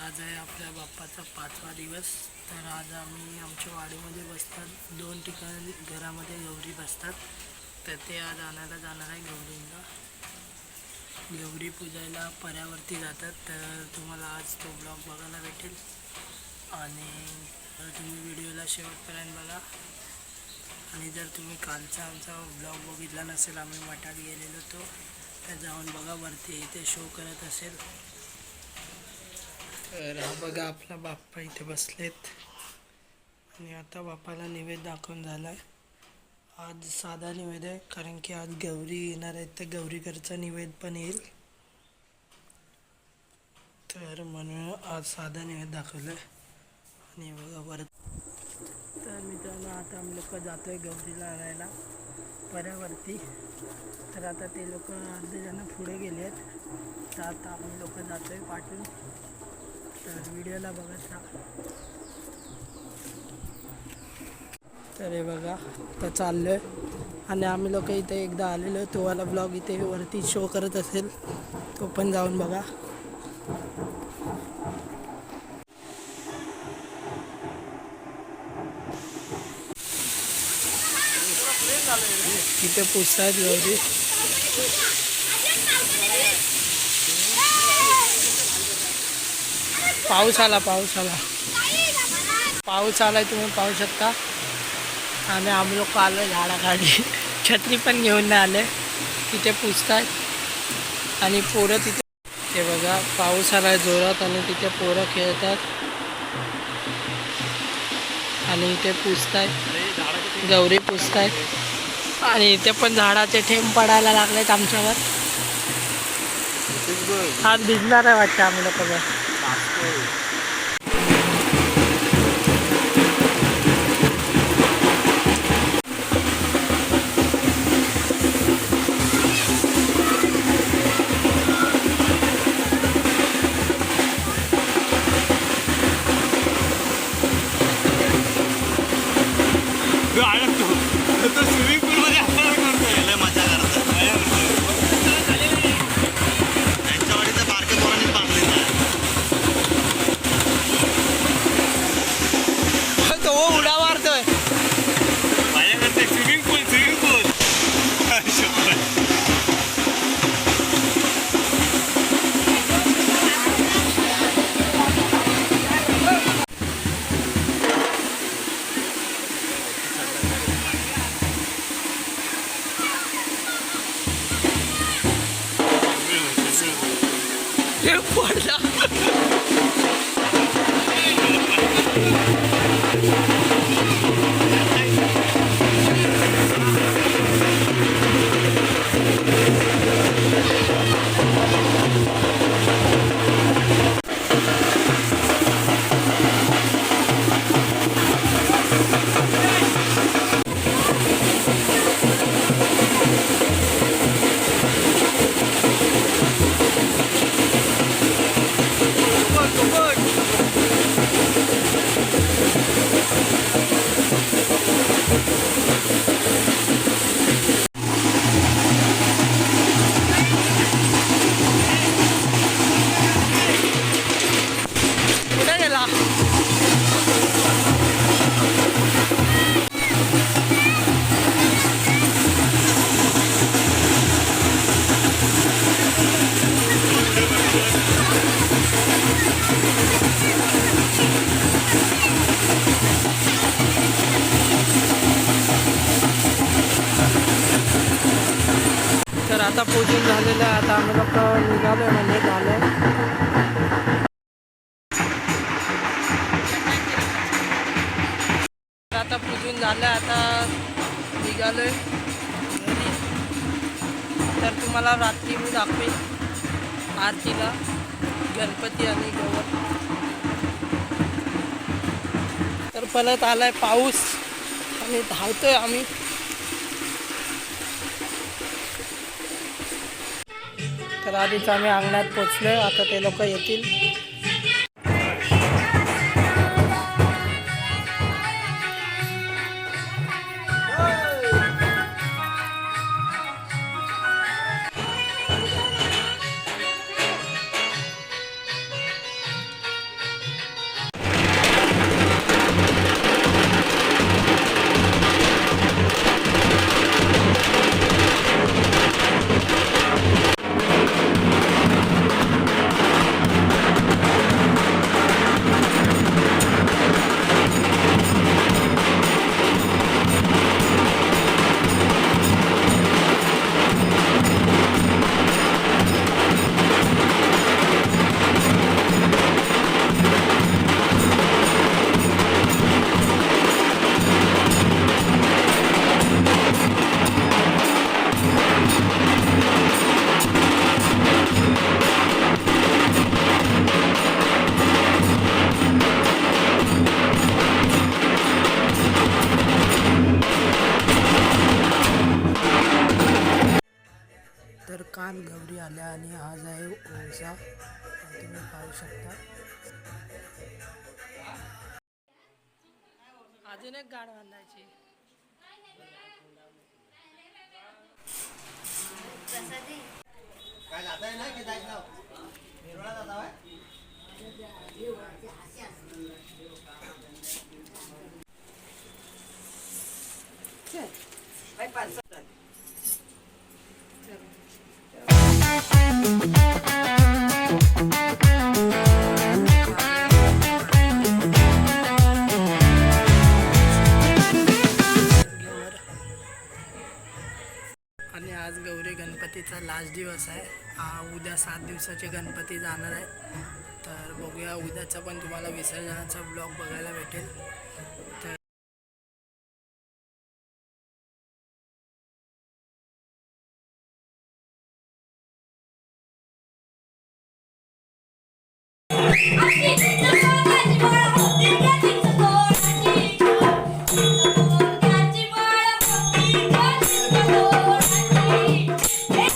आज आहे आपल्या बाप्पाचा 5वा दिवस। तर आज आम्ही आमच्या वाडीमध्ये बसतात 2 ठिकाणी घरामध्ये गौरी बसतात। तर ते आज आणायला जाणार आहे गौरींना। गौरी पूजायला पर्यावरती जातात। तर तुम्हाला आज तो ब्लॉग बघायला भेटेल आणि तुम्ही व्हिडिओला शेवटपर्यंत बघा। आणि जर तुम्ही कालचा आमचा ब्लॉग बघितला नसेल, आम्ही मठात गेलेलो तो, तर जाऊन बघा, वरती इथे शो करत असेल। तर हा बघा आपला बाप्पा इथे बसलेत आणि आता बाप्पाला नैवेद्य दाखवून झालाय। आज साधा नैवेद्य आहे कारण की आज गौरी येणार आहेत, तर गौरीकरचा नैवेद्य पण येईल, तर म्हणून आज साधा नैवेद्य दाखवलं आणि बघा वर। तर मित्रांनो आता आम्ही लोक जातोय गौरीला आणायला पर्यावरती। तर आता ते लोक अर्धे जण पुढे गेले आहेत, तर आता आम्ही लोक जातोय पाठून। तर व्हिडिओला बघत राहा। तर हे बघा तर चाललोय आणि आम्ही लोक इथे एकदा आलेलो, तो वाला ब्लॉग इथे वरती शो करत असेल, तो पण जाऊन बघा। इथे पुजतायत गौरी। पाऊस आला तुम्ही पाहू शकता। आणि आम्ही लोक आलो झाडाखाली, छत्री पण घेऊन नाही आले, तिथे पुजतायत आणि पोरं तिथे। ते बघा पाऊस आलाय जोरात आणि तिथे पोरं खेळतात आणि इथे पुजतायत, गौरी पुजतायत आणि इथे पण झाडाचे थेंब पडायला लागलेत आमच्यावर। आज भिजणार आहे वाटतं आम्ही लोक। स्विमिंग पूल मध्ये आपण करतोय मजा करतात। त्यांच्या वाडीच्या बारक्या पोरांनी बांधलेला आहे, तो उड्या मारतोय मजा करते। स्विमिंग पूल पडला। तर आता पूजन झालेलं आहे, आता आम्ही लोक निघालो म्हणजे झालं। आता पूजन झालं, आता निघालोय घरी। तर तुम्हाला रात्री मी दाखवेन आरतीला गणपती आणि गौर। तर परत आलाय पाऊस आणि धावतोय आम्ही। तर आधीच आम्ही अंगणात पोचलोय, आता ते लोक येतील। दिवसा तुम्ही पाहू शकता. अजून एक गाड बांधायची. काय जाता है ना की जायचं निर्वाळा जाता है. आणि आज गौरी गणपतीचा लास्ट दिवस आहे. उद्या 7 दिवसाचे गणपती जाणार आहे. तर बघूया उद्याचा पण तुम्हाला विसर्जनाचा ब्लॉग बघायला भेटेल. तर